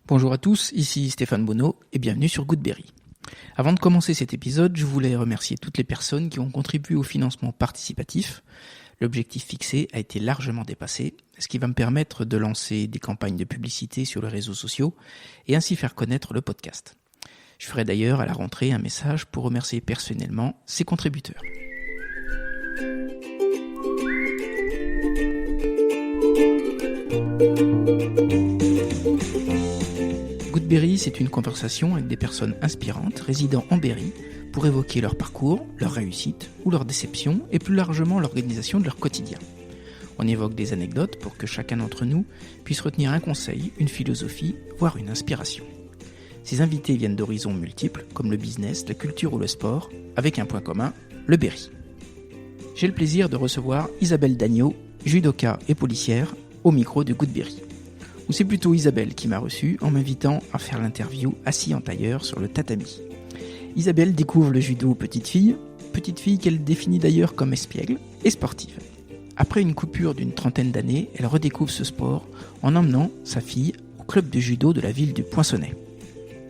Bonjour à tous, ici Stéphane Bonneau et bienvenue sur Goodberry. Avant de commencer cet épisode, je voulais remercier toutes les personnes qui ont contribué au financement participatif. L'objectif fixé a été largement dépassé, ce qui va me permettre de lancer des campagnes de publicité sur les réseaux sociaux et ainsi faire connaître le podcast. Je ferai d'ailleurs à la rentrée un message pour remercier personnellement ces contributeurs. Goodberry, c'est une conversation avec des personnes inspirantes résidant en Berry pour évoquer leur parcours, leur réussite ou leur déception et plus largement l'organisation de leur quotidien. On évoque des anecdotes pour que chacun d'entre nous puisse retenir un conseil, une philosophie, voire une inspiration. Ces invités viennent d'horizons multiples comme le business, la culture ou le sport, avec un point commun, le Berry. J'ai le plaisir de recevoir Isabelle Dagneau, judoka et policière, au micro de Goodberry. Ou c'est plutôt Isabelle qui m'a reçu en m'invitant à faire l'interview assis en tailleur sur le tatami. Isabelle découvre le judo petite fille qu'elle définit d'ailleurs comme espiègle et sportive. Après une coupure d'une trentaine d'années, elle redécouvre ce sport en emmenant sa fille au club de judo de la ville du Poinçonnet.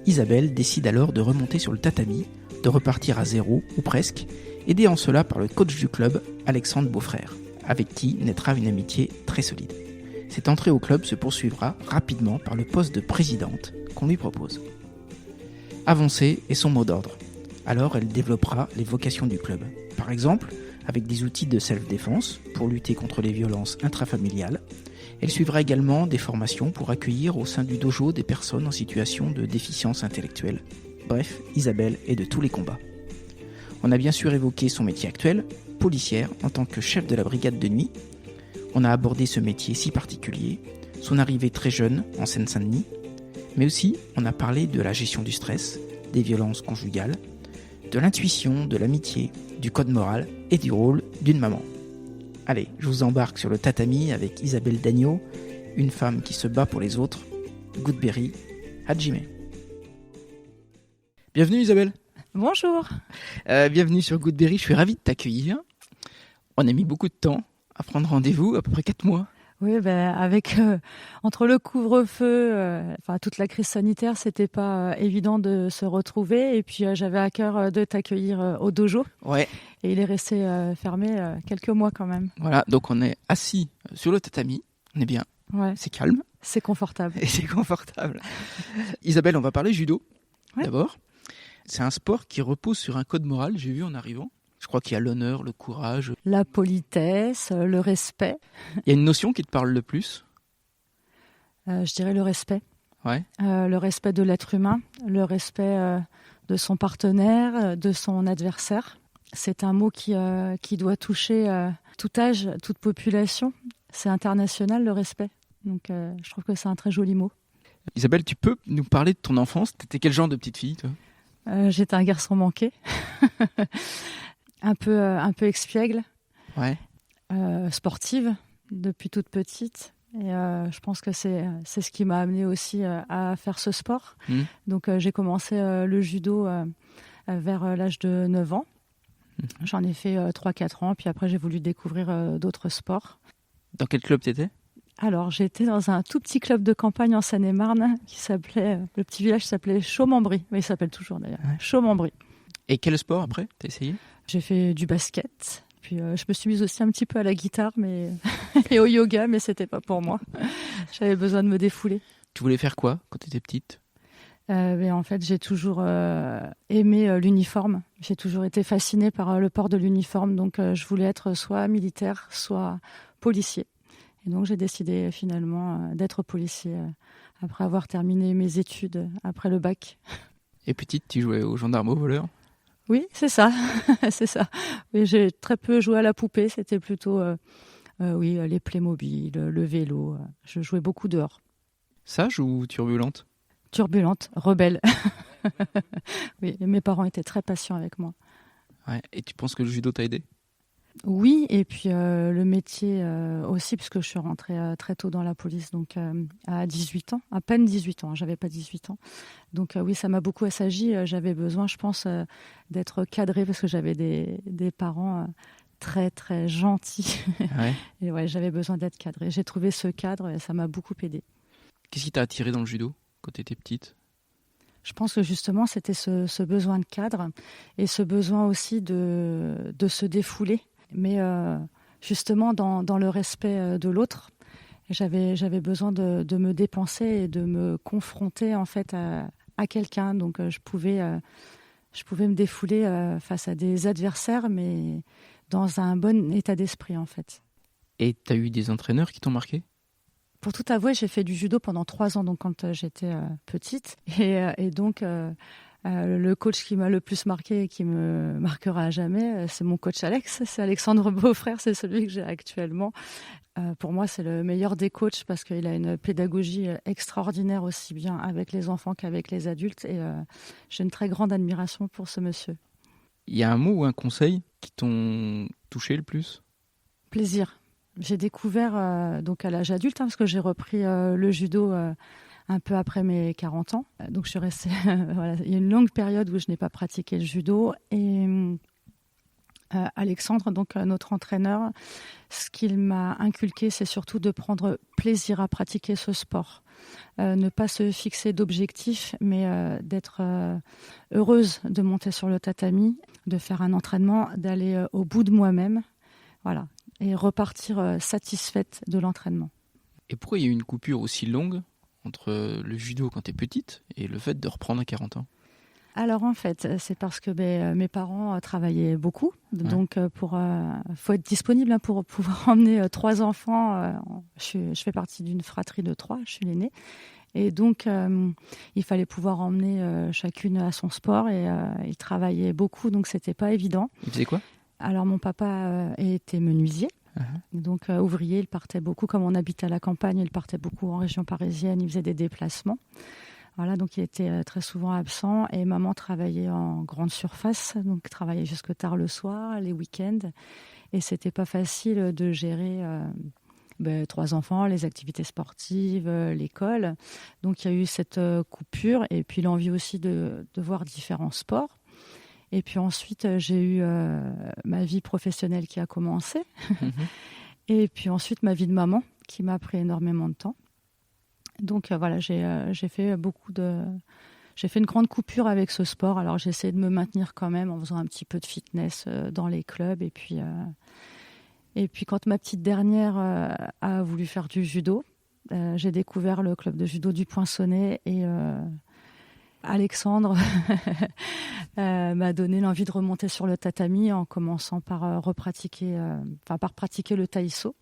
Isabelle décide alors de remonter sur le tatami, de repartir à zéro ou presque, aidée en cela par le coach du club, Alexandre Beaufrère, avec qui naîtra une amitié très solide. Cette entrée au club se poursuivra rapidement par le poste de présidente qu'on lui propose. Avancer est son mot d'ordre. Alors elle développera les vocations du club. Par exemple, avec des outils de self-défense pour lutter contre les violences intrafamiliales. Elle suivra également des formations pour accueillir au sein du dojo des personnes en situation de déficience intellectuelle. Bref, Isabelle est de tous les combats. On a bien sûr évoqué son métier actuel, policière en tant que chef de la brigade de nuit. On a abordé ce métier si particulier, son arrivée très jeune en Seine-Saint-Denis, mais aussi on a parlé de la gestion du stress, des violences conjugales, de l'intuition, de l'amitié, du code moral et du rôle d'une maman. Allez, je vous embarque sur le tatami avec Isabelle Dagneau, une femme qui se bat pour les autres. Goodberry, Hajime. Bienvenue Isabelle. Bonjour. Bienvenue sur Goodberry, je suis ravi de t'accueillir. On a mis beaucoup de temps à prendre rendez-vous, à peu près 4 mois. Oui, avec entre le couvre-feu, toute la crise sanitaire, c'était pas évident de se retrouver. Et puis j'avais à cœur de t'accueillir au dojo. Ouais. Et il est resté fermé quelques mois quand même. Voilà, donc on est assis sur le tatami, on est bien, ouais. C'est calme. C'est confortable. Et c'est confortable. Isabelle, on va parler judo, d'abord. C'est un sport qui repose sur un code moral, j'ai vu en arrivant. Je crois qu'il y a l'honneur, le courage. La politesse, le respect. Il y a une notion qui te parle le plus ? Je dirais le respect. Ouais. Le respect de l'être humain, le respect de son partenaire, de son adversaire. C'est un mot qui doit toucher tout âge, toute population. C'est international, le respect. Donc je trouve que c'est un très joli mot. Isabelle, tu peux nous parler de ton enfance ? T'étais quel genre de petite fille, toi ? J'étais un garçon manqué. un peu expiègle, sportive depuis toute petite. Et je pense que c'est ce qui m'a amenée aussi à faire ce sport. Donc j'ai commencé le judo vers l'âge de 9 ans. J'en ai fait 3-4 ans, puis après j'ai voulu découvrir d'autres sports. Dans quel club t'étais ? Alors j'étais dans un tout petit club de campagne en Seine-et-Marne qui s'appelait, le petit village s'appelait Chaumembry. Mais il s'appelle toujours d'ailleurs, Chaumembry. Et quel sport après t'as essayé ? J'ai fait du basket, puis je me suis mise aussi un petit peu à la guitare et au yoga, mais c'était pas pour moi. J'avais besoin de me défouler. Tu voulais faire quoi quand tu étais petite ? Mais en fait, j'ai toujours aimé l'uniforme. J'ai toujours été fascinée par le port de l'uniforme, donc je voulais être soit militaire, soit policier. Et donc j'ai décidé finalement d'être policier après avoir terminé mes études après le bac. Et petite, tu jouais aux gendarmes aux voleurs ? Oui, c'est ça, c'est ça. Mais j'ai très peu joué à la poupée, c'était plutôt les Playmobil, le vélo. Je jouais beaucoup dehors. Sage ou turbulente ? Turbulente, rebelle. Oui, mes parents étaient très patients avec moi. Ouais. Et tu penses que le judo t'a aidé ? Oui, et puis le métier aussi, puisque je suis rentrée très tôt dans la police, donc à 18 ans, à peine 18 ans, j'avais pas 18 ans. Donc oui, ça m'a beaucoup assagi. J'avais besoin, je pense, d'être cadrée, parce que j'avais des parents très, très gentils. Ouais. Et ouais, j'avais besoin d'être cadrée. J'ai trouvé ce cadre et ça m'a beaucoup aidée. Qu'est-ce qui t'a attiré dans le judo ? quand tu étais petite? Je pense que justement, c'était ce besoin de cadre et ce besoin aussi de se défouler, mais justement dans le respect de l'autre. J'avais besoin de me dépenser et de me confronter en fait à quelqu'un. Donc je pouvais me défouler face à des adversaires, mais dans un bon état d'esprit en fait. Et tu as eu des entraîneurs qui t'ont marqué? Pour tout avouer, j'ai fait du judo pendant 3 ans, donc quand j'étais petite. Et donc, le coach qui m'a le plus marqué et qui me marquera à jamais, c'est mon coach Alex. C'est Alexandre Beaufrère, c'est celui que j'ai actuellement. Pour moi, c'est le meilleur des coachs parce qu'il a une pédagogie extraordinaire aussi bien avec les enfants qu'avec les adultes. Et j'ai une très grande admiration pour ce monsieur. Il y a un mot ou un conseil qui t'ont touché le plus? Plaisir. J'ai découvert donc à l'âge adulte, parce que j'ai repris le judo un peu après mes 40 ans. Donc je suis restée, voilà, il y a une longue période où je n'ai pas pratiqué le judo. Et Alexandre, donc notre entraîneur, ce qu'il m'a inculqué, c'est surtout de prendre plaisir à pratiquer ce sport. Ne pas se fixer d'objectifs, mais d'être heureuse de monter sur le tatami, de faire un entraînement, d'aller au bout de moi-même. Voilà. Et repartir satisfaite de l'entraînement. Et pourquoi il y a eu une coupure aussi longue entre le judo quand tu es petite et le fait de reprendre à 40 ans? Alors en fait, c'est parce que mes parents travaillaient beaucoup. Ouais. Donc faut être disponible pour pouvoir emmener 3 enfants. Je fais partie d'une fratrie de 3, je suis l'aînée. Et donc, il fallait pouvoir emmener chacune à son sport. Et ils travaillaient beaucoup, donc c'était pas évident. Ils faisaient quoi? Alors, mon papa était menuisier, donc ouvrier. Il partait beaucoup, comme on habite à la campagne, il partait beaucoup en région parisienne, il faisait des déplacements. Voilà, donc il était très souvent absent. Et maman travaillait en grande surface, donc travaillait jusque tard le soir, les week-ends. Et c'était pas facile de gérer 3 enfants, les activités sportives, l'école. Donc il y a eu cette coupure et puis l'envie aussi de voir différents sports. Et puis ensuite, j'ai eu ma vie professionnelle qui a commencé. Et puis ensuite, ma vie de maman qui m'a pris énormément de temps. Donc voilà, j'ai fait j'ai fait une grande coupure avec ce sport. Alors j'ai essayé de me maintenir quand même en faisant un petit peu de fitness dans les clubs. Et puis quand ma petite dernière a voulu faire du judo, j'ai découvert le club de judo du Poinçonnet et Alexandre m'a donné l'envie de remonter sur le tatami en commençant par pratiquer le taïso,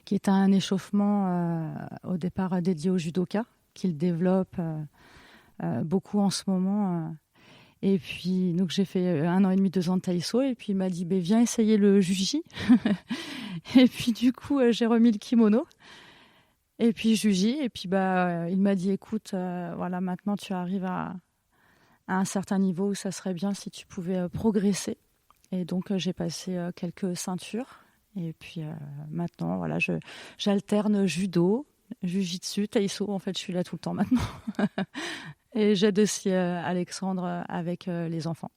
qui est un échauffement au départ dédié au judoka, qu'il développe beaucoup en ce moment. Et puis, donc j'ai fait 1 an et demi, 2 ans de taïso, et puis il m'a dit viens essayer le juji. Et puis du coup, j'ai remis le kimono. Et puis juji, et puis il m'a dit écoute, voilà, maintenant tu arrives à un certain niveau où ça serait bien si tu pouvais progresser. Et donc j'ai passé quelques ceintures. Et puis maintenant, voilà, j'alterne judo, jujitsu, taïso. En fait, je suis là tout le temps maintenant. Et j'aide aussi Alexandre avec les enfants.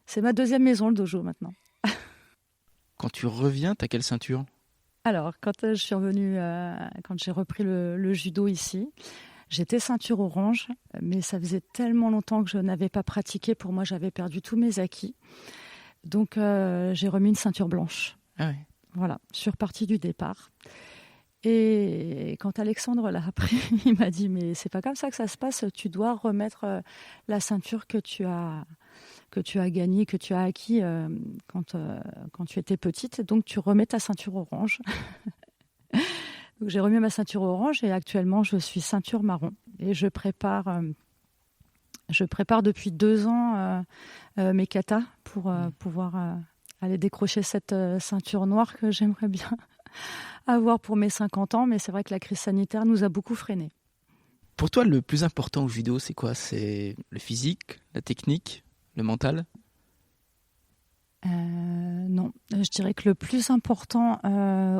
C'est ma 2e maison, le dojo, maintenant. Quand tu reviens, t'as quelle ceinture? Alors, quand je suis revenue, quand j'ai repris le judo ici, j'étais ceinture orange, mais ça faisait tellement longtemps que je n'avais pas pratiqué. Pour moi, j'avais perdu tous mes acquis. Donc, j'ai remis une ceinture blanche. Ah oui. Voilà, je suis repartie du départ. Et quand Alexandre l'a appris, il m'a dit mais c'est pas comme ça que ça se passe. Tu dois remettre la ceinture que tu as gagnée, que tu as acquis quand tu étais petite. Donc tu remets ta ceinture orange. Donc j'ai remis ma ceinture orange et actuellement je suis ceinture marron. Et je prépare depuis 2 ans mes katas pour pouvoir aller décrocher cette ceinture noire que j'aimerais bien avoir pour mes 50 ans, mais c'est vrai que la crise sanitaire nous a beaucoup freinés. Pour toi, le plus important au judo, c'est quoi? C'est le physique, la technique, le mental? Non, je dirais que le plus important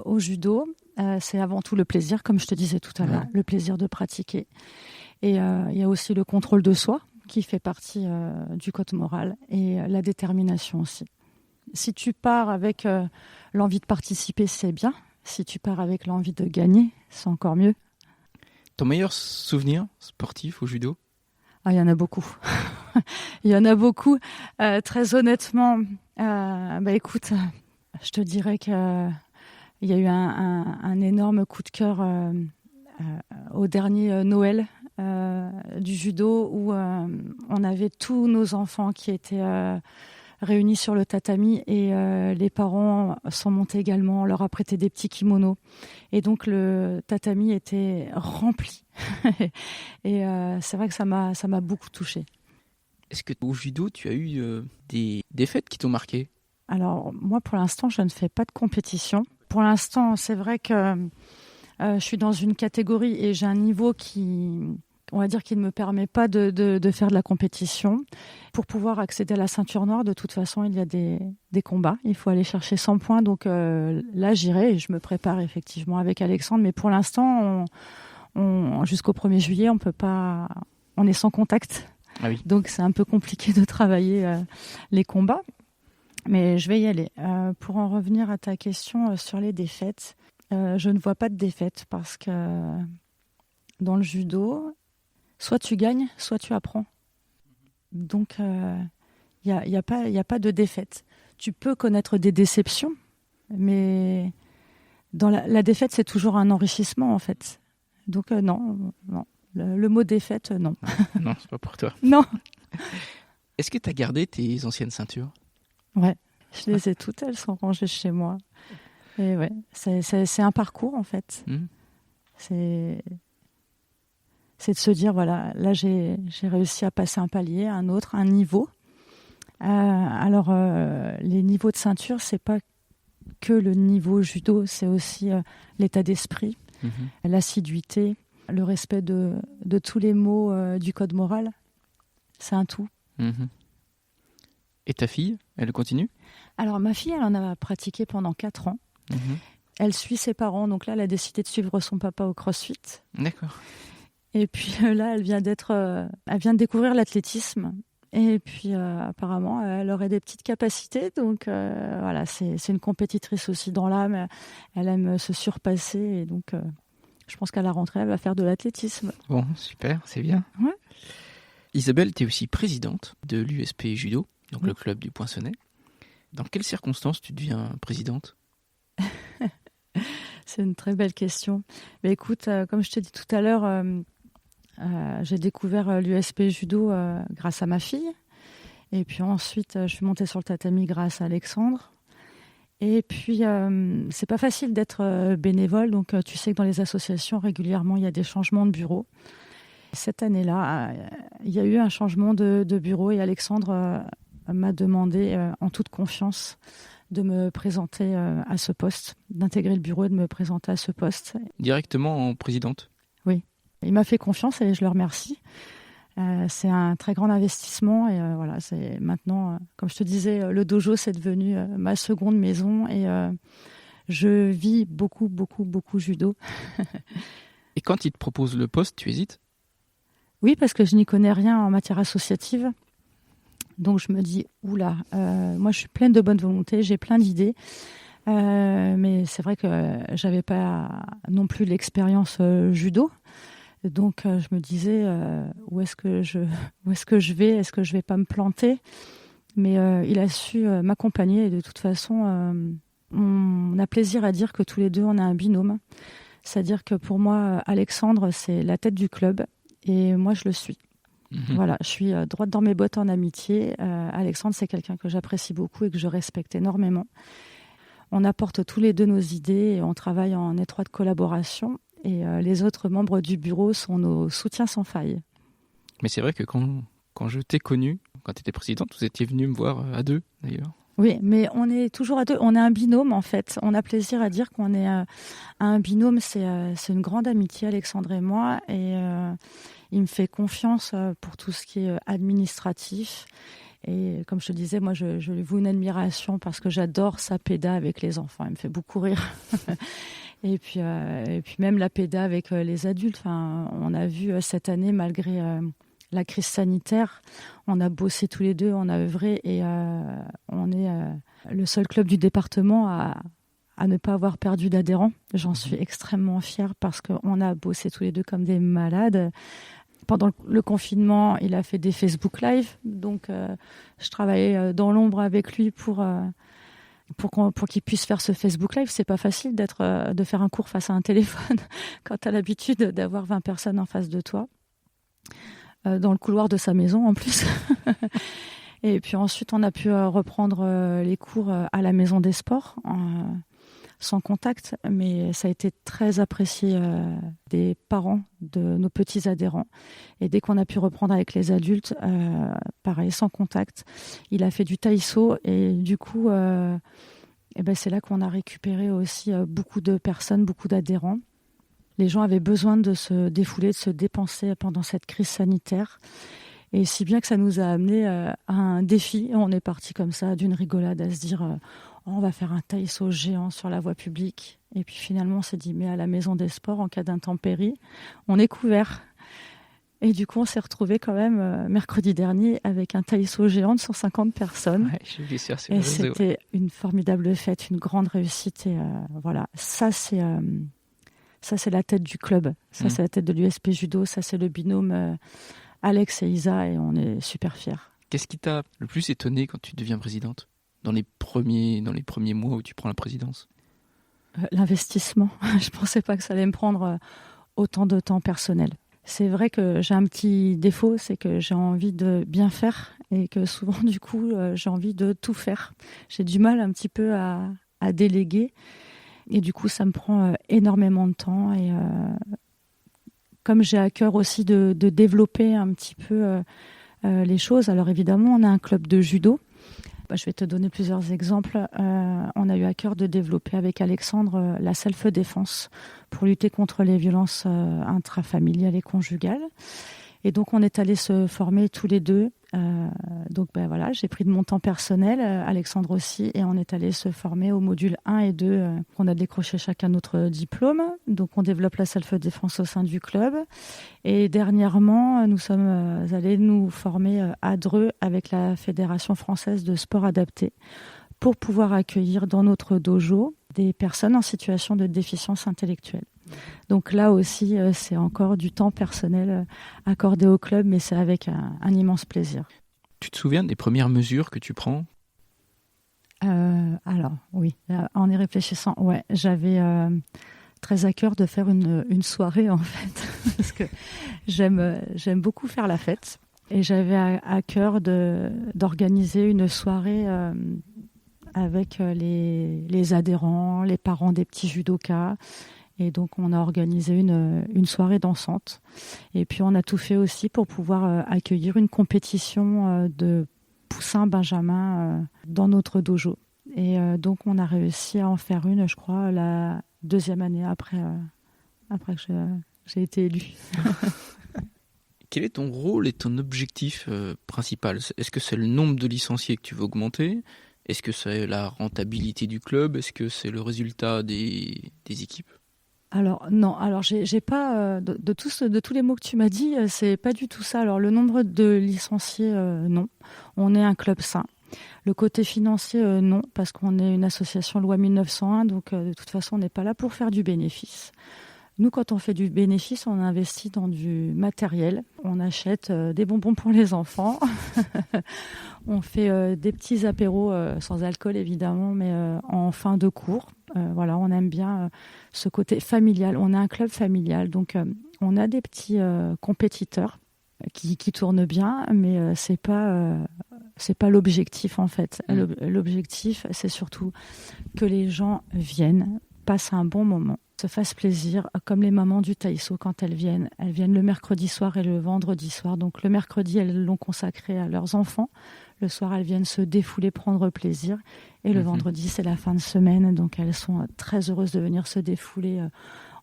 au judo, c'est avant tout le plaisir, comme je te disais tout à l'heure, le plaisir de pratiquer. Et il y a aussi le contrôle de soi qui fait partie du code moral et la détermination aussi. Si tu pars avec l'envie de participer, c'est bien. Si tu pars avec l'envie de gagner, c'est encore mieux. Ton meilleur souvenir sportif au judo? Ah, il y en a beaucoup. Il y en a beaucoup. Très honnêtement, écoute, je te dirais qu'il y a eu un énorme coup de cœur au dernier Noël du judo où on avait tous nos enfants qui étaient réunis sur le tatami et les parents sont montés également, on leur a prêté des petits kimonos et donc le tatami était rempli et c'est vrai que ça m'a beaucoup touchée. Est-ce que au judo tu as eu des défaites qui t'ont marqué? Alors moi pour l'instant je ne fais pas de compétition. Pour l'instant c'est vrai que je suis dans une catégorie et j'ai un niveau on va dire qu'il ne me permet pas de faire de la compétition. Pour pouvoir accéder à la ceinture noire, de toute façon, il y a des combats. Il faut aller chercher 100 points. Donc là, j'irai et je me prépare effectivement avec Alexandre. Mais pour l'instant, jusqu'au 1er juillet, on peut pas. On est sans contact. Ah oui. Donc c'est un peu compliqué de travailler les combats. Mais je vais y aller. Pour en revenir à ta question sur les défaites, je ne vois pas de défaites parce que dans le judo, soit tu gagnes, soit tu apprends. Donc, y a pas de défaite. Tu peux connaître des déceptions, mais dans la défaite, c'est toujours un enrichissement, en fait. Donc, non. Le mot défaite, non. Non, c'est pas pour toi. Non. Est-ce que tu as gardé tes anciennes ceintures? Ouais, je les ai toutes, elles sont rangées chez moi. Et ouais, c'est un parcours, en fait. C'est de se dire, voilà, là j'ai réussi à passer un palier, un autre, un niveau. Les niveaux de ceinture, c'est pas que le niveau judo, c'est aussi l'état d'esprit, l'assiduité, le respect de tous les mots du code moral. C'est un tout. Et ta fille, elle continue? Alors ma fille, elle en a pratiqué pendant 4 ans. Elle suit ses parents, donc là, elle a décidé de suivre son papa au CrossFit. D'accord. Et puis là, elle vient de découvrir l'athlétisme. Et puis apparemment, elle aurait des petites capacités. Donc voilà, c'est une compétitrice aussi dans l'âme. Elle aime se surpasser. Et donc, je pense qu'à la rentrée, elle va faire de l'athlétisme. Bon, super, c'est bien. Ouais. Isabelle, tu es aussi présidente de l'USP Judo, donc le club du Poinçonnet. Dans quelles circonstances tu deviens présidente? C'est une très belle question. Mais écoute, comme je te dis tout à l'heure, j'ai découvert l'USP Judo grâce à ma fille. Et puis ensuite, je suis montée sur le tatami grâce à Alexandre. Et puis, c'est pas facile d'être bénévole. Donc, tu sais que dans les associations, régulièrement, il y a des changements de bureau. Cette année-là, il y a eu un changement de bureau et Alexandre m'a demandé, en toute confiance, de me présenter à ce poste, d'intégrer le bureau et de me présenter à ce poste. Directement en présidente? Oui. Il m'a fait confiance et je le remercie. C'est un très grand investissement et voilà, c'est maintenant, comme je te disais, le dojo c'est devenu ma seconde maison et je vis beaucoup judo. Et quand il te propose le poste, tu hésites? Oui, parce que je n'y connais rien en matière associative. Donc je me dis, oula, moi je suis pleine de bonne volonté, j'ai plein d'idées. Mais c'est vrai que j'avais pas non plus l'expérience judo. Donc je me disais où est-ce que je vais, est-ce que je vais pas me planter? Mais il a su m'accompagner et de toute façon on a plaisir à dire que tous les deux on a un binôme. C'est-à-dire que pour moi Alexandre c'est la tête du club et moi je le suis. Voilà, je suis droite dans mes bottes en amitié. Alexandre c'est quelqu'un que j'apprécie beaucoup et que je respecte énormément. On apporte tous les deux nos idées et on travaille en étroite collaboration. Et les autres membres du bureau sont nos soutiens sans faille. Mais c'est vrai que quand je t'ai connue, quand tu étais présidente, vous étiez venue me voir à deux, d'ailleurs. Oui, mais on est toujours à deux. On est un binôme, en fait. On a plaisir à dire qu'on est un binôme. C'est une grande amitié, Alexandre et moi. Et il me fait confiance pour tout ce qui est administratif. Et comme je te disais, moi, je lui voue une admiration parce que j'adore sa péda avec les enfants. Elle me fait beaucoup rire. Et puis même la péda avec les adultes. Enfin, on a vu cette année, malgré la crise sanitaire, on a bossé tous les deux, on a œuvré et on est le seul club du département à à ne pas avoir perdu d'adhérents. J'en suis extrêmement fière parce qu'on a bossé tous les deux comme des malades. Pendant le confinement, il a fait des Facebook Live. Donc, je travaillais dans l'ombre avec lui pour qu'il puisse faire ce Facebook Live. C'est pas facile de faire un cours face à un téléphone quand tu as l'habitude d'avoir 20 personnes en face de toi. Dans le couloir de sa maison en plus. Et puis ensuite, on a pu reprendre les cours à la Maison des Sports, sans contact, mais ça a été très apprécié des parents de nos petits adhérents. Et dès qu'on a pu reprendre avec les adultes, pareil, sans contact, il a fait du taïso et du coup, c'est là qu'on a récupéré aussi beaucoup de personnes, beaucoup d'adhérents. Les gens avaient besoin de se défouler, de se dépenser pendant cette crise sanitaire. Et si bien que ça nous a amené à un défi. On est parti comme ça, d'une rigolade, à se dire on va faire un taïso géant sur la voie publique. Et puis finalement, on s'est dit mais à la Maison des Sports, en cas d'intempérie, on est couvert. Et du coup, on s'est retrouvés quand même mercredi dernier avec un taïso géant de 150 personnes. Ouais, j'ai vu ça sur et le réseau. C'était une formidable fête, une grande réussite. Et voilà, ça c'est la tête du club. Ça, c'est la tête de l'USP Judo. Ça, c'est le binôme Alex et Isa. Et on est super fiers. Qu'est-ce qui t'a le plus étonné quand tu deviens présidente dans les premiers mois où tu prends la présidence? L'investissement. Je ne pensais pas que ça allait me prendre autant de temps personnel. C'est vrai que j'ai un petit défaut, c'est que j'ai envie de bien faire et que souvent, du coup, j'ai envie de tout faire. J'ai du mal un petit peu à déléguer. Et du coup, ça me prend énormément de temps. Et comme j'ai à cœur aussi de développer un petit peu les choses, alors évidemment, on a un club de judo. Je vais te donner plusieurs exemples. On a eu à cœur de développer avec Alexandre la self-défense pour lutter contre les violences intrafamiliales et conjugales. Et donc, on est allés se former tous les deux. Voilà, j'ai pris de mon temps personnel, Alexandre aussi, et on est allés se former au module 1 et 2. On a décroché chacun notre diplôme. Donc, on développe la self-défense au sein du club. Et dernièrement, nous sommes allés nous former à Dreux avec la Fédération française de sport adapté pour pouvoir accueillir dans notre dojo des personnes en situation de déficience intellectuelle. Donc là aussi, c'est encore du temps personnel accordé au club, mais c'est avec un immense plaisir. Tu te souviens des premières mesures que tu prends ? Alors, oui, en y réfléchissant, ouais, j'avais très à cœur de faire une soirée, en fait, parce que j'aime beaucoup faire la fête. Et j'avais à cœur d'organiser une soirée avec les adhérents, les parents des petits judokas. Et donc, on a organisé une soirée dansante. Et puis, on a tout fait aussi pour pouvoir accueillir une compétition de poussins benjamin dans notre dojo. Et donc, on a réussi à en faire une, je crois, la deuxième année après que j'ai été élue. Quel est ton rôle et ton objectif principal ? Est-ce que c'est le nombre de licenciés que tu veux augmenter ? Est-ce que c'est la rentabilité du club ? Est-ce que c'est le résultat des équipes ? Alors non, j'ai pas de tous les mots que tu m'as dit, c'est pas du tout ça. Alors le nombre de licenciés, non, on est un club sain. Le côté financier, non, parce qu'on est une association loi 1901, donc de toute façon on n'est pas là pour faire du bénéfice. Nous, quand on fait du bénéfice, on investit dans du matériel. On achète des bonbons pour les enfants. On fait des petits apéros sans alcool, évidemment, mais en fin de cours. Voilà, on aime bien ce côté familial. On a un club familial, donc on a des petits compétiteurs qui tournent bien, mais c'est pas l'objectif, en fait. L'objectif, c'est surtout que les gens viennent, passent un bon moment, se fassent plaisir, comme les mamans du taïso quand elles viennent. Elles viennent le mercredi soir et le vendredi soir. Donc le mercredi, elles l'ont consacré à leurs enfants. Le soir, elles viennent se défouler, prendre plaisir. Et le vendredi, c'est la fin de semaine. Donc elles sont très heureuses de venir se défouler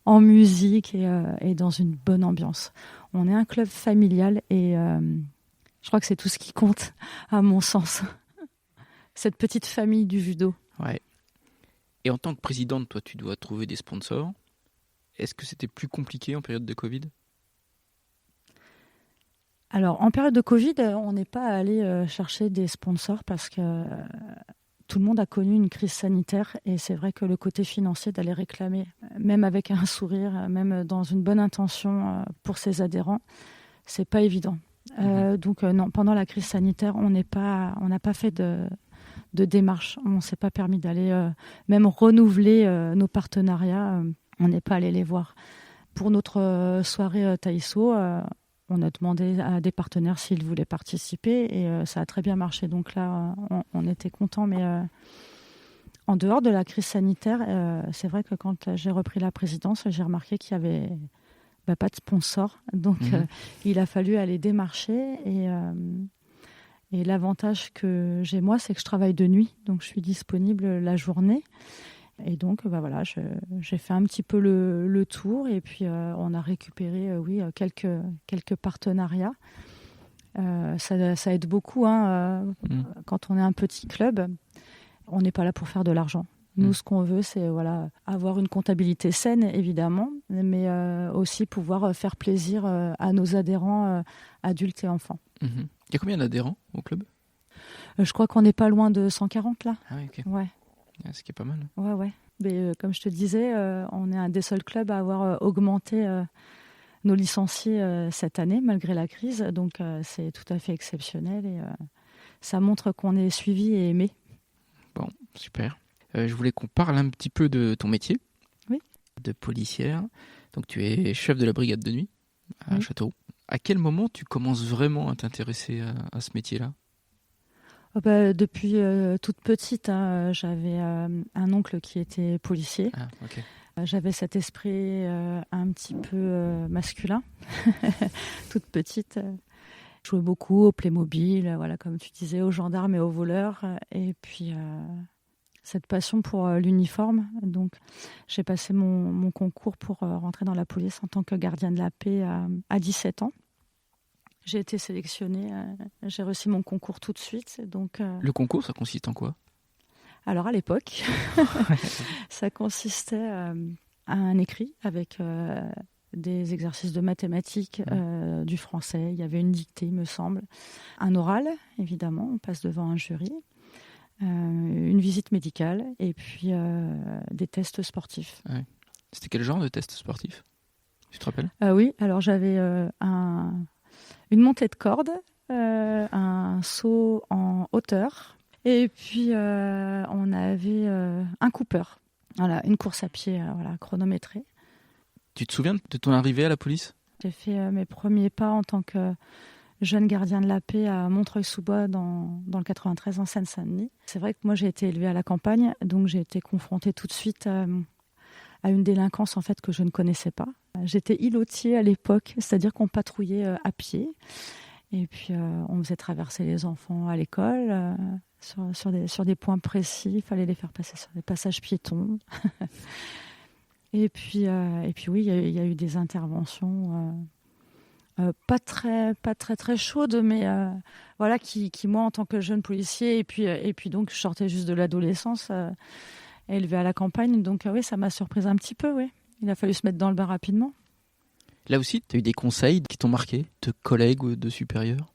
en musique et dans une bonne ambiance. On est un club familial et je crois que c'est tout ce qui compte, à mon sens. Cette petite famille du judo. Ouais. Et en tant que présidente, toi, tu dois trouver des sponsors. Est-ce que c'était plus compliqué en période de Covid ? Alors, en période de Covid, on n'est pas allé chercher des sponsors parce que tout le monde a connu une crise sanitaire et c'est vrai que le côté financier d'aller réclamer, même avec un sourire, même dans une bonne intention pour ses adhérents, c'est pas évident. Donc non, pendant la crise sanitaire, on n'a pas fait de démarche. On ne s'est pas permis d'aller même renouveler nos partenariats. On n'est pas allé les voir. Pour notre soirée Taïso, on a demandé à des partenaires s'ils voulaient participer et ça a très bien marché. Donc là, on était contents. Mais en dehors de la crise sanitaire, c'est vrai que quand j'ai repris la présidence, j'ai remarqué qu'il n'y avait pas de sponsor. Donc il a fallu aller démarcher. Et l'avantage que j'ai moi, c'est que je travaille de nuit. Donc je suis disponible la journée. Et donc, voilà, j'ai fait un petit peu le tour et puis on a récupéré, quelques partenariats. Ça aide beaucoup. Quand on est un petit club, on n'est pas là pour faire de l'argent. Nous, ce qu'on veut, c'est avoir une comptabilité saine, évidemment, mais aussi pouvoir faire plaisir à nos adhérents adultes et enfants. Il y a combien d'adhérents au club ? Je crois qu'on n'est pas loin de 140 là. Ah oui, ok. Ouais. Ce qui est pas mal. Ouais. Mais comme je te disais, on est un des seuls clubs à avoir augmenté nos licenciés cette année, malgré la crise. Donc, c'est tout à fait exceptionnel et ça montre qu'on est suivi et aimé. Bon, super. Je voulais qu'on parle un petit peu de ton métier. Oui. De policière. Donc, tu es chef de la brigade de nuit à Châteauroux. À quel moment tu commences vraiment à t'intéresser à ce métier-là ? Depuis toute petite, j'avais un oncle qui était policier. Ah, ok. J'avais cet esprit un petit peu masculin, toute petite. Je jouais beaucoup au Playmobil, comme tu disais, aux gendarmes et aux voleurs. Et puis, cette passion pour l'uniforme. Donc, j'ai passé mon concours pour rentrer dans la police en tant que gardienne de la paix à 17 ans. J'ai été sélectionnée, j'ai reçu mon concours tout de suite. Donc, Le concours, ça consiste en quoi ? Alors, à l'époque, ça consistait à un écrit avec des exercices de mathématiques, du français. Il y avait une dictée, il me semble. Un oral, évidemment, on passe devant un jury. Une visite médicale et puis des tests sportifs. Ouais. C'était quel genre de test sportif ? Tu te rappelles ? Oui, alors j'avais une montée de corde, un saut en hauteur et puis on avait un Cooper, une course à pied chronométrée. Tu te souviens de ton arrivée à la police ? J'ai fait mes premiers pas en tant que jeune gardien de la paix à Montreuil-sous-Bois dans le 93 en Seine-Saint-Denis. C'est vrai que moi j'ai été élevée à la campagne, donc j'ai été confrontée tout de suite à une délinquance en fait que je ne connaissais pas. J'étais îlotier à l'époque, c'est-à-dire qu'on patrouillait à pied et puis on faisait traverser les enfants à l'école sur des points précis, il fallait les faire passer sur des passages piétons. Et puis oui, il y a eu des interventions pas très chaudes, mais qui moi en tant que jeune policier et puis donc je sortais juste de l'adolescence, élevée à la campagne, donc oui, ça m'a surprise un petit peu, oui. Il a fallu se mettre dans le bain rapidement. Là aussi, tu as eu des conseils qui t'ont marqué, de collègues ou de supérieurs ?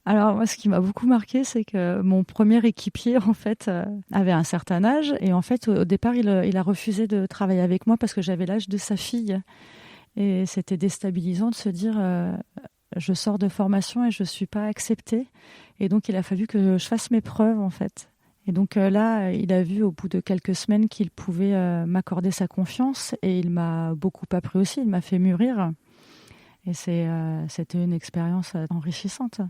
Alors moi, ce qui m'a beaucoup marqué, c'est que mon premier équipier, en fait, avait un certain âge. Et en fait, au départ, il a refusé de travailler avec moi parce que j'avais l'âge de sa fille. Et c'était déstabilisant de se dire, je sors de formation et je ne suis pas acceptée. Et donc, il a fallu que je fasse mes preuves, en fait. Et donc là, il a vu au bout de quelques semaines qu'il pouvait m'accorder sa confiance. Et il m'a beaucoup appris aussi, il m'a fait mûrir. Et c'était une expérience enrichissante.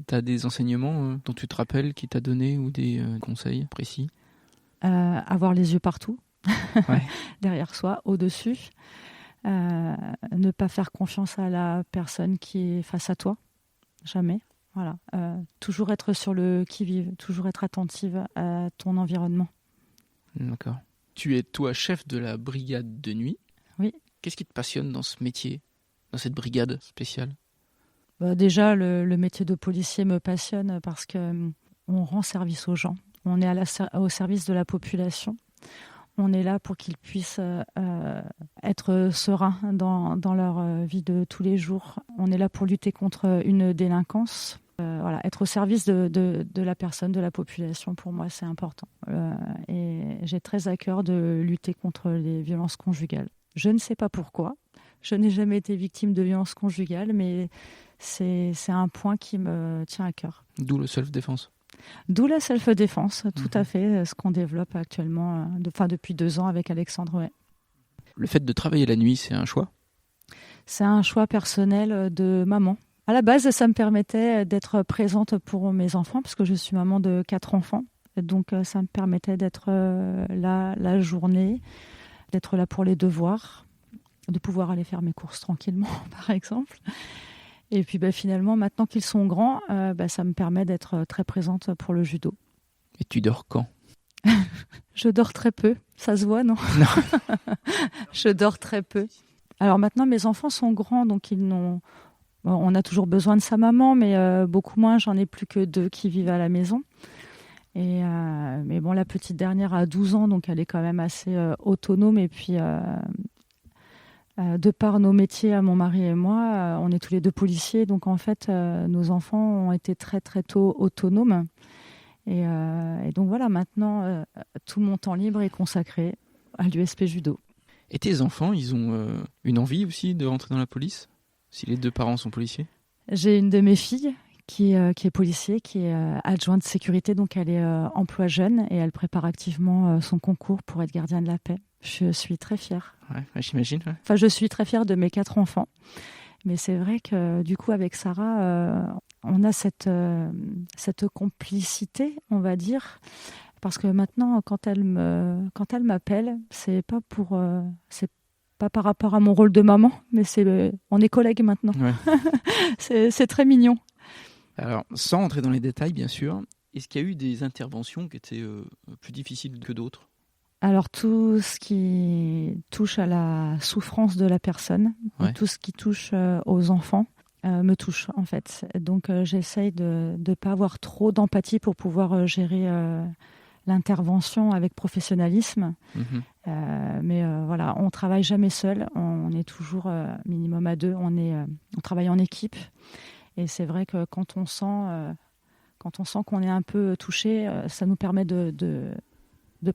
Tu as des enseignements dont tu te rappelles qui t'a donné ou des conseils précis ? Avoir les yeux partout, ouais. Derrière soi, au-dessus. Ne pas faire confiance à la personne qui est face à toi, jamais. Voilà. Toujours être sur le qui-vive, toujours être attentive à ton environnement. D'accord. Tu es toi chef de la brigade de nuit. Oui. Qu'est-ce qui te passionne dans ce métier ? Dans cette brigade spéciale ? Déjà, le métier de policier me passionne parce qu'on rend service aux gens. On est au service de la population. On est là pour qu'ils puissent être sereins dans leur vie de tous les jours. On est là pour lutter contre une délinquance. Voilà, être au service de la personne, de la population, pour moi, c'est important. Et j'ai très à cœur de lutter contre les violences conjugales. Je ne sais pas pourquoi. Je n'ai jamais été victime de violences conjugales, mais c'est un point qui me tient à cœur. D'où le self-défense. D'où la self-défense, tout à fait, ce qu'on développe actuellement, depuis 2 ans avec Alexandre. Ouais. Le fait de travailler la nuit, c'est un choix ? C'est un choix personnel de maman. À la base, ça me permettait d'être présente pour mes enfants, parce que je suis maman de 4 enfants. Donc, ça me permettait d'être là la journée, d'être là pour les devoirs, de pouvoir aller faire mes courses tranquillement, par exemple. Et puis, finalement, maintenant qu'ils sont grands, ça me permet d'être très présente pour le judo. Et tu dors quand ? Je dors très peu. Ça se voit, non ? Non. Je dors très peu. Alors maintenant, mes enfants sont grands, donc on a toujours besoin de sa maman, mais beaucoup moins. J'en ai plus que 2 qui vivent à la maison. Mais bon, la petite dernière a 12 ans, donc elle est quand même assez autonome. Et puis, de par nos métiers, mon mari et moi, on est tous les 2 policiers. Donc en fait, nos enfants ont été très très tôt autonomes. Et donc voilà, maintenant, tout mon temps libre est consacré à l'USP Judo. Et tes enfants, ils ont une envie aussi de rentrer dans la police ? Si les 2 parents sont policiers ? J'ai une de mes filles qui est policier, qui est adjointe de sécurité, donc elle est emploi jeune et elle prépare activement son concours pour être gardienne de la paix. Je suis très fière. Ouais, j'imagine. Ouais. Enfin, je suis très fière de mes 4 enfants. Mais c'est vrai que du coup, avec Sarah, on a cette complicité, on va dire. Parce que maintenant, quand elle m'appelle, c'est pas par rapport à mon rôle de maman, mais on est collègues maintenant. Ouais. c'est très mignon. Alors, sans entrer dans les détails, bien sûr, est-ce qu'il y a eu des interventions qui étaient plus difficiles que d'autres ? Alors, tout ce qui touche à la souffrance de la personne, ouais. Tout ce qui touche aux enfants, me touche, en fait. Donc, j'essaye de ne pas avoir trop d'empathie pour pouvoir gérer l'intervention avec professionnalisme. Mais voilà, on travaille jamais seul, on est toujours minimum à 2, on travaille en équipe. Et c'est vrai que quand on sent qu'on est un peu touché, ça nous permet de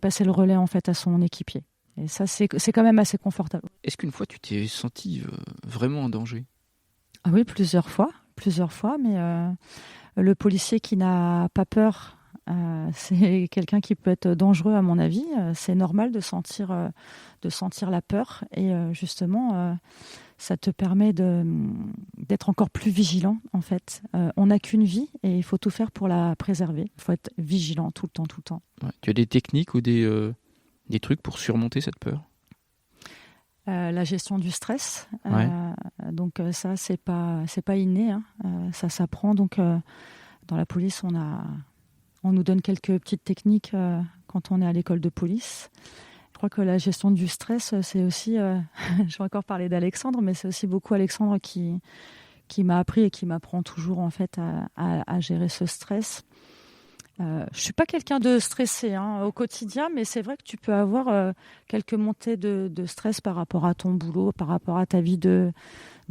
passer le relais en fait à son équipier. Et ça, c'est quand même assez confortable. Est-ce qu'une fois tu t'es sentie vraiment en danger ? Ah oui, plusieurs fois, mais le policier qui n'a pas peur, c'est quelqu'un qui peut être dangereux à mon avis. C'est normal de sentir la peur et justement, ça te permet d'être encore plus vigilant en fait. On n'a qu'une vie et il faut tout faire pour la préserver. Il faut être vigilant tout le temps. Ouais. Tu as des techniques ou des trucs pour surmonter cette peur ? La gestion du stress. Ouais. Donc ça, c'est pas inné. Hein. Ça s'apprend. Donc dans la police, on nous donne quelques petites techniques quand on est à l'école de police. Je crois que la gestion du stress, c'est aussi, je vais encore parler d'Alexandre, mais c'est aussi beaucoup Alexandre qui m'a appris et qui m'apprend toujours en fait à gérer ce stress. Je suis pas quelqu'un de stressé au quotidien, mais c'est vrai que tu peux avoir quelques montées de stress par rapport à ton boulot, par rapport à ta vie de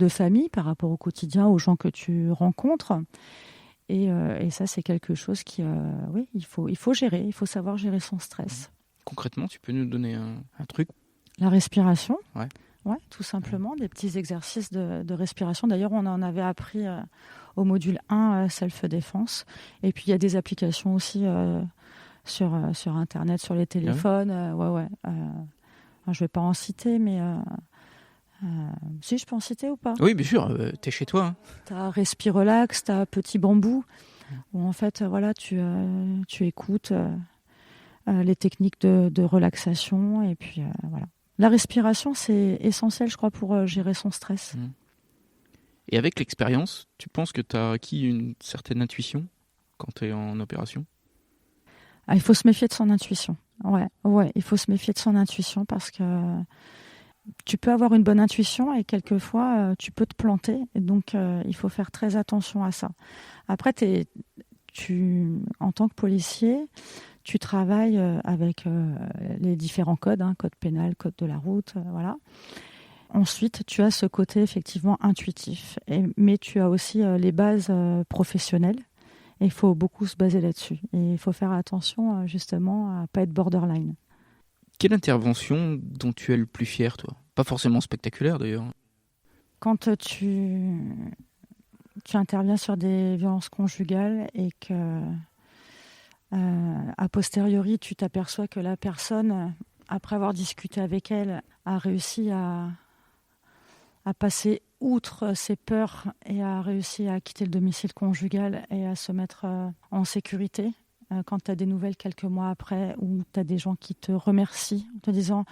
famille, par rapport au quotidien, aux gens que tu rencontres. Et ça, c'est quelque chose oui, il faut gérer, il faut savoir gérer son stress. Concrètement, tu peux nous donner un truc ? La respiration. Ouais, tout simplement, des petits exercices de respiration. D'ailleurs, on en avait appris au module 1, self-défense. Et puis, il y a des applications aussi sur Internet, sur les téléphones. Je ne vais pas en citer, mais... si, je peux en citer ou pas ? Oui, bien sûr, t'es chez toi. Hein. Tu as Respirelax, tu as Petit Bambou, où en fait, voilà, tu écoutes les techniques de relaxation. Et puis, voilà. La respiration, c'est essentiel, je crois, pour gérer son stress. Et avec l'expérience, tu penses que tu as acquis une certaine intuition quand tu es en opération ? Il faut se méfier de son intuition. Ouais, il faut se méfier de son intuition parce que tu peux avoir une bonne intuition et quelquefois, tu peux te planter. Et donc, il faut faire très attention à ça. Après, en tant que policier, tu travailles avec les différents codes, code pénal, code de la route, voilà. ensuite, tu as ce côté effectivement intuitif, mais tu as aussi les bases professionnelles. Et il faut beaucoup se baser là-dessus. Et il faut faire attention justement à ne pas être borderline. Quelle intervention dont tu es le plus fier, toi? Pas forcément spectaculaire, d'ailleurs. Quand tu interviens sur des violences conjugales et que, a posteriori, tu t'aperçois que la personne, après avoir discuté avec elle, a réussi à passer outre ses peurs et a réussi à quitter le domicile conjugal et à se mettre en sécurité. Quand tu as des nouvelles quelques mois après, ou tu as des gens qui te remercient en te disant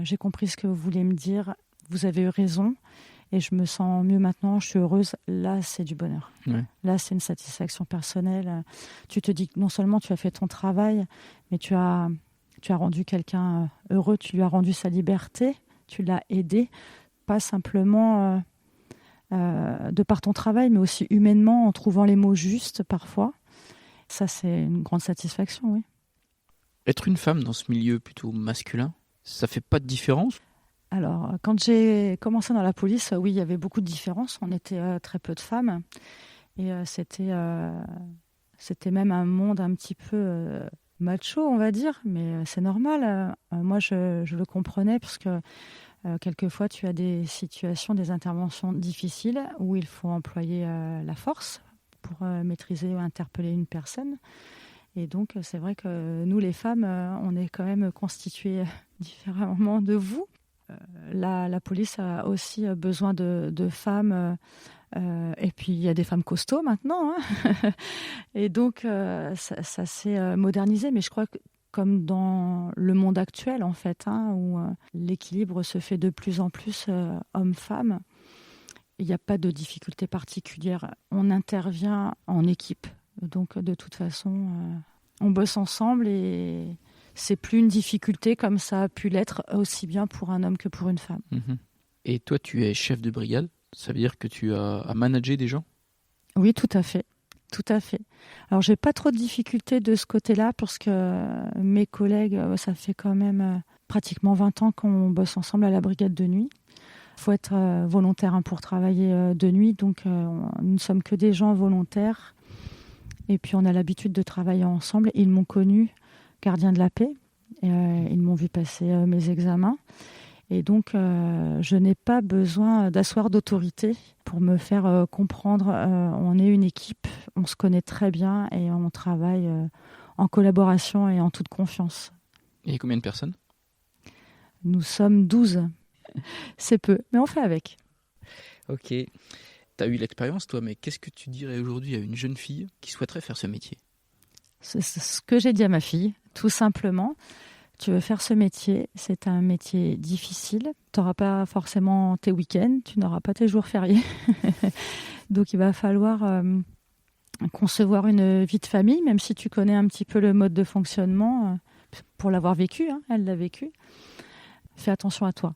j'ai compris ce que vous voulez me dire, vous avez eu raison et je me sens mieux maintenant, je suis heureuse. Là, c'est du bonheur. Ouais. Là, c'est une satisfaction personnelle. Tu te dis que non seulement tu as fait ton travail, mais tu as rendu quelqu'un heureux, tu lui as rendu sa liberté, tu l'as aidé, pas simplement de par ton travail, mais aussi humainement, en trouvant les mots justes parfois. Ça, c'est une grande satisfaction, oui. Être une femme dans ce milieu plutôt masculin, ça fait pas de différence? Alors, quand j'ai commencé dans la police, oui, il y avait beaucoup de différences. On était très peu de femmes. Et c'était même un monde un petit peu macho, on va dire. Mais c'est normal. Moi, je le comprenais parce que quelquefois, tu as des situations, des interventions difficiles où il faut employer la force pour maîtriser ou interpeller une personne. Et donc, c'est vrai que nous, les femmes, on est quand même constituées différemment de vous. La police a aussi besoin de femmes. Et puis, il y a des femmes costauds maintenant. Hein. Et donc, ça s'est modernisé. Mais je crois que comme dans le monde actuel, en fait, hein, où l'équilibre se fait de plus en plus homme-femme, il n'y a pas de difficulté particulière. On intervient en équipe. Donc, de toute façon, on bosse ensemble et c'est plus une difficulté comme ça a pu l'être aussi bien pour un homme que pour une femme. Mmh. Et toi, tu es chef de brigade. Ça veut dire que tu as à manager des gens? Oui, tout à fait. Tout à fait. Alors, j'ai pas trop de difficultés de ce côté-là parce que mes collègues, ça fait quand même pratiquement 20 ans qu'on bosse ensemble à la brigade de nuit. Il faut être volontaire pour travailler de nuit, donc nous ne sommes que des gens volontaires. Et puis, on a l'habitude de travailler ensemble. Ils m'ont connu gardien de la paix. Ils m'ont vu passer mes examens. Et donc, je n'ai pas besoin d'asseoir d'autorité pour me faire comprendre. On est une équipe, on se connaît très bien et on travaille en collaboration et en toute confiance. Et combien de personnes? Nous sommes 12. C'est peu, mais on fait avec. Ok. Tu as eu l'expérience, toi, mais qu'est-ce que tu dirais aujourd'hui à une jeune fille qui souhaiterait faire ce métier? C'est ce que j'ai dit à ma fille, tout simplement. Tu veux faire ce métier, c'est un métier difficile. Tu n'auras pas forcément tes week-ends, tu n'auras pas tes jours fériés. Donc il va falloir concevoir une vie de famille, même si tu connais un petit peu le mode de fonctionnement, pour l'avoir vécu, hein, elle l'a vécu. Fais attention à toi.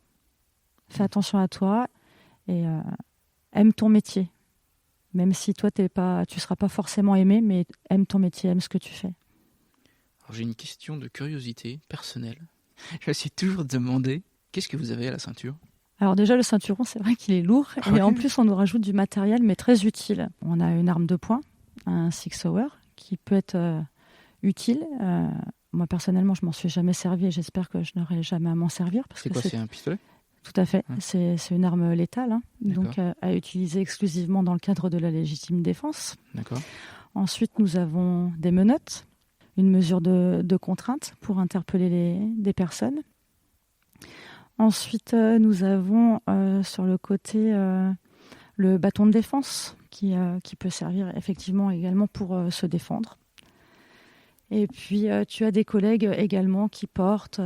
Fais attention à toi et aime ton métier. Même si toi, tu ne seras pas forcément aimé, mais aime ton métier, aime ce que tu fais. Alors, j'ai une question de curiosité personnelle. Je me suis toujours demandé, qu'est-ce que vous avez à la ceinture? Alors déjà, le ceinturon, c'est vrai qu'il est lourd. Et en plus, on nous rajoute du matériel, mais très utile. On a une arme de poing, un Sig Sauer, qui peut être utile. Moi, personnellement, je m'en suis jamais servi et j'espère que je n'aurai jamais à m'en servir. C'est quoi, c'est un pistolet? Tout à fait. Ouais. C'est une arme létale, hein, donc à utiliser exclusivement dans le cadre de la légitime défense. D'accord. Ensuite, nous avons des menottes, une mesure de contrainte pour interpeller des personnes. Ensuite, nous avons sur le côté le bâton de défense qui peut servir effectivement également pour se défendre. Et puis, tu as des collègues également qui portent,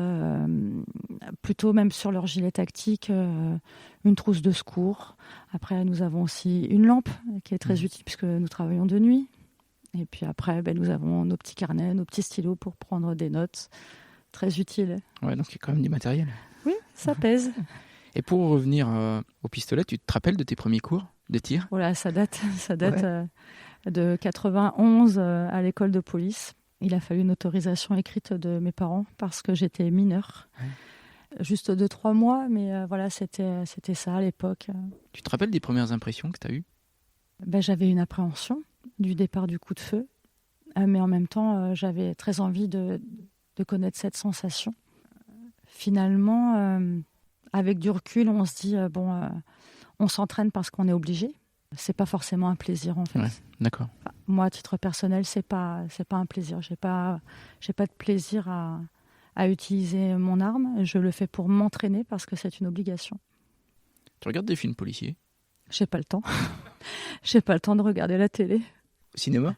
plutôt même sur leur gilet tactique, une trousse de secours. Après, nous avons aussi une lampe qui est très utile puisque nous travaillons de nuit. Et puis après, nous avons nos petits carnets, nos petits stylos pour prendre des notes. Très utile. Ouais, donc il y a quand même du matériel. Oui, ça pèse. Et pour revenir au pistolet, tu te rappelles de tes premiers cours de tir? Voilà, ça date de 91 à l'école de police. Il a fallu une autorisation écrite de mes parents parce que j'étais mineure. Juste 2-3 mois, mais voilà, c'était ça à l'époque. Tu te rappelles des premières impressions que tu as eues? J'avais une appréhension du départ du coup de feu, mais en même temps, j'avais très envie de connaître cette sensation. Finalement, avec du recul, on se dit, on s'entraîne parce qu'on est obligé. C'est pas forcément un plaisir, en fait. Ouais, d'accord. Enfin, moi, à titre personnel, c'est pas un plaisir. J'ai pas de plaisir à utiliser mon arme. Je le fais pour m'entraîner parce que c'est une obligation. Tu regardes des films policiers? J'ai pas le temps. J'ai pas le temps de regarder la télé. Cinéma?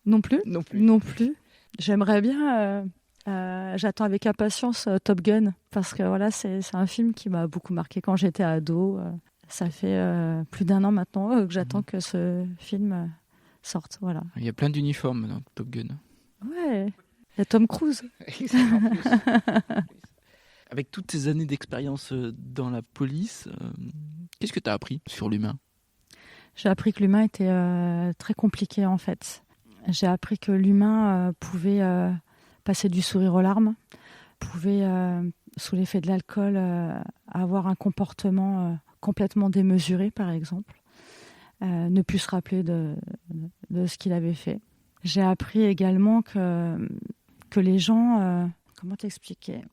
Non plus. Non plus. Non plus. J'aimerais bien. J'attends avec impatience Top Gun parce que voilà, c'est un film qui m'a beaucoup marqué quand j'étais ado. Ça fait plus d'1 an maintenant que j'attends que ce film sorte. Voilà. Il y a plein d'uniformes dans Top Gun. Ouais. Il y a Tom Cruise. Avec toutes tes années d'expérience dans la police, qu'est-ce que tu as appris sur l'humain? J'ai appris que l'humain était très compliqué en fait. J'ai appris que l'humain pouvait passer du sourire aux larmes, pouvait, sous l'effet de l'alcool, avoir un comportement complètement démesuré, par exemple, ne plus se rappeler de ce qu'il avait fait. J'ai appris également que les gens... comment t'expliquer ?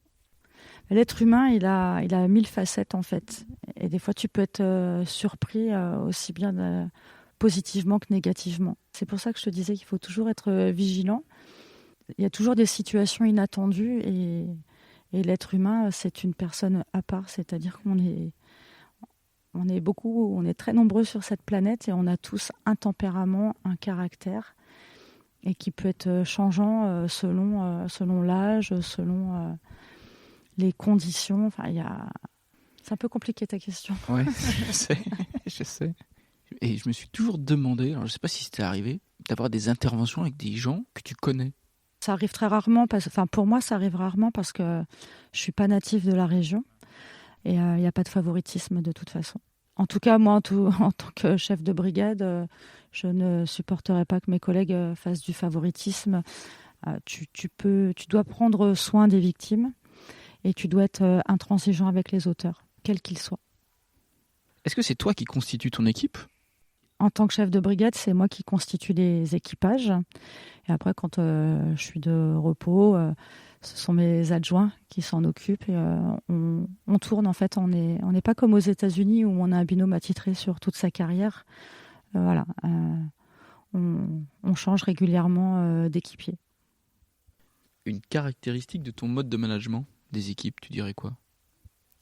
L'être humain, il a 1000 facettes, en fait. Et des fois, tu peux être surpris aussi bien positivement que négativement. C'est pour ça que je te disais qu'il faut toujours être vigilant. Il y a toujours des situations inattendues et l'être humain, c'est une personne à part. C'est-à-dire qu'on est très nombreux sur cette planète et on a tous un tempérament, un caractère et qui peut être changeant selon l'âge, selon les conditions. Enfin, c'est un peu compliqué ta question. Oui, je sais. Et je me suis toujours demandé, alors je ne sais pas si c'était arrivé, d'avoir des interventions avec des gens que tu connais. Ça arrive très rarement, pour moi ça arrive rarement parce que je ne suis pas native de la région et il n'y a pas de favoritisme de toute façon. En tout cas, moi, en tant que chef de brigade, je ne supporterai pas que mes collègues fassent du favoritisme. Tu dois prendre soin des victimes et tu dois être intransigeant avec les auteurs, quels qu'ils soient. Est-ce que c'est toi qui constitues ton équipe ? En tant que chef de brigade, c'est moi qui constitue les équipages. Et après, quand je suis de repos, ce sont mes adjoints qui s'en occupent. Et on tourne, en fait. On n'est pas comme aux États-Unis où on a un binôme attitré sur toute sa carrière. Voilà. On change régulièrement d'équipier. Une caractéristique de ton mode de management des équipes, tu dirais quoi ?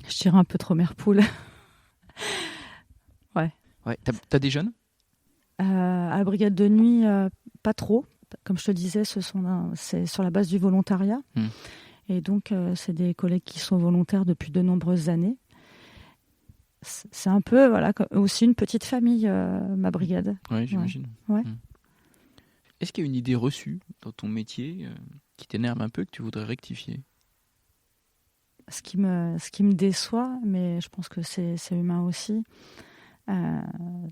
Je dirais un peu trop mère poule. Ouais. T'as des jeunes ? À la brigade de nuit, pas trop. Comme je te disais, c'est sur la base du volontariat. Et donc, c'est des collègues qui sont volontaires depuis de nombreuses années. C'est un peu, voilà, aussi une petite famille, ma brigade. Oui, j'imagine. Ouais. Est-ce qu'il y a une idée reçue dans ton métier qui t'énerve un peu, que tu voudrais rectifier ? Ce qui me déçoit, mais je pense que c'est humain aussi,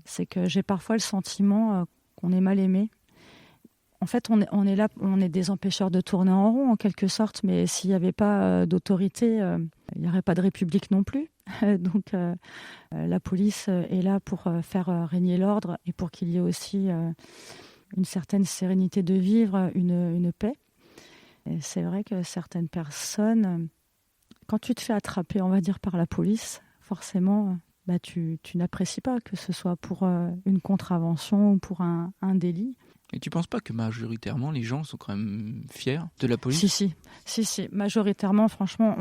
c'est que j'ai parfois le sentiment qu'on est mal aimé. En fait, on est là, on est des empêcheurs de tourner en rond en quelque sorte, mais s'il n'y avait pas d'autorité, il n'y aurait pas de république non plus. Donc la police est là pour faire régner l'ordre et pour qu'il y ait aussi une certaine sérénité de vivre, une paix. Et c'est vrai que certaines personnes, quand tu te fais attraper, on va dire, par la police, forcément, tu n'apprécies pas, que ce soit pour une contravention ou pour un délit. Et tu ne penses pas que majoritairement, les gens sont quand même fiers de la police ? Si. Majoritairement, franchement,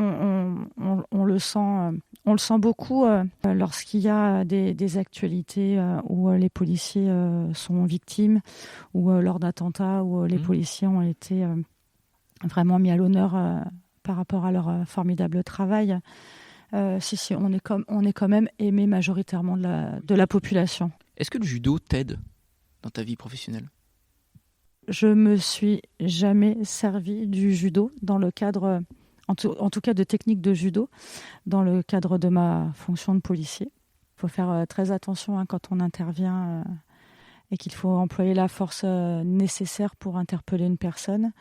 on le sent beaucoup lorsqu'il y a des actualités où les policiers sont victimes ou lors d'attentats où les policiers ont été vraiment mis à l'honneur par rapport à leur formidable travail. Si, on est quand même aimé majoritairement de la population. Est-ce que le judo t'aide dans ta vie professionnelle ? Je me suis jamais servi du judo dans le cadre, en tout cas de techniques de judo, dans le cadre de ma fonction de policier. Il faut faire très attention quand on intervient et qu'il faut employer la force nécessaire pour interpeller une personne.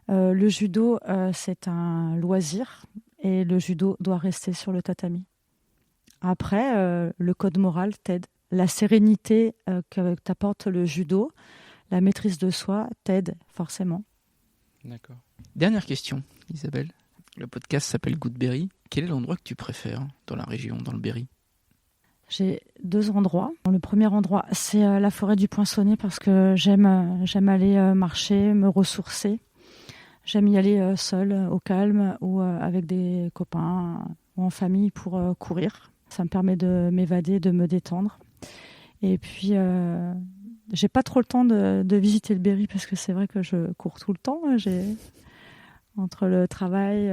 Le judo, c'est un loisir et le judo doit rester sur le tatami. Après, le code moral t'aide. La sérénité que t'apporte le judo, la maîtrise de soi t'aide forcément. D'accord. Dernière question, Isabelle. Le podcast s'appelle Goodberry. Quel est l'endroit que tu préfères dans la région, dans le Berry ? J'ai 2 endroits. Le premier endroit, c'est la forêt du Poinçonnet parce que j'aime aller marcher, me ressourcer. J'aime y aller seule, au calme ou avec des copains ou en famille pour courir. Ça me permet de m'évader, de me détendre. Et puis, j'ai pas trop le temps de visiter le Berry parce que c'est vrai que je cours tout le temps. Entre le travail,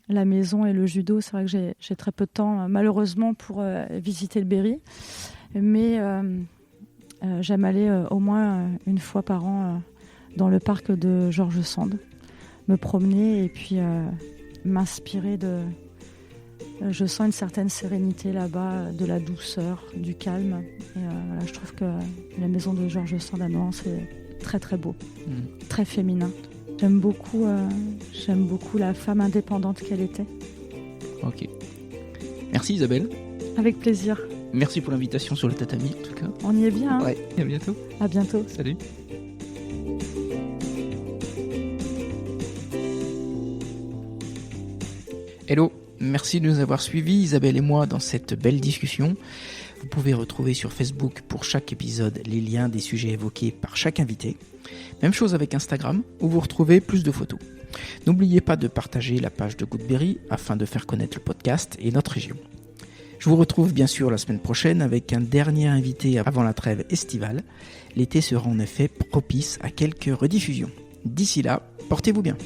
la maison et le judo, c'est vrai que j'ai très peu de temps, malheureusement, pour visiter le Berry. Mais j'aime aller au moins une fois par an dans le parc de Georges Sand, me promener et puis m'inspirer de... Je sens une certaine sérénité là-bas, de la douceur, du calme. Et voilà, je trouve que la maison de Georges Sand à Nohant, c'est très très beau, très féminin. J'aime beaucoup la femme indépendante qu'elle était. Ok. Merci Isabelle. Avec plaisir. Merci pour l'invitation sur le tatami en tout cas. On y est bien. Hein. Ouais, à bientôt. À bientôt. Salut. Hello. Merci de nous avoir suivis, Isabelle et moi, dans cette belle discussion. Vous pouvez retrouver sur Facebook pour chaque épisode les liens des sujets évoqués par chaque invité. Même chose avec Instagram, où vous retrouvez plus de photos. N'oubliez pas de partager la page de Goodberry afin de faire connaître le podcast et notre région. Je vous retrouve bien sûr la semaine prochaine avec un dernier invité avant la trêve estivale. L'été sera en effet propice à quelques rediffusions. D'ici là, portez-vous bien.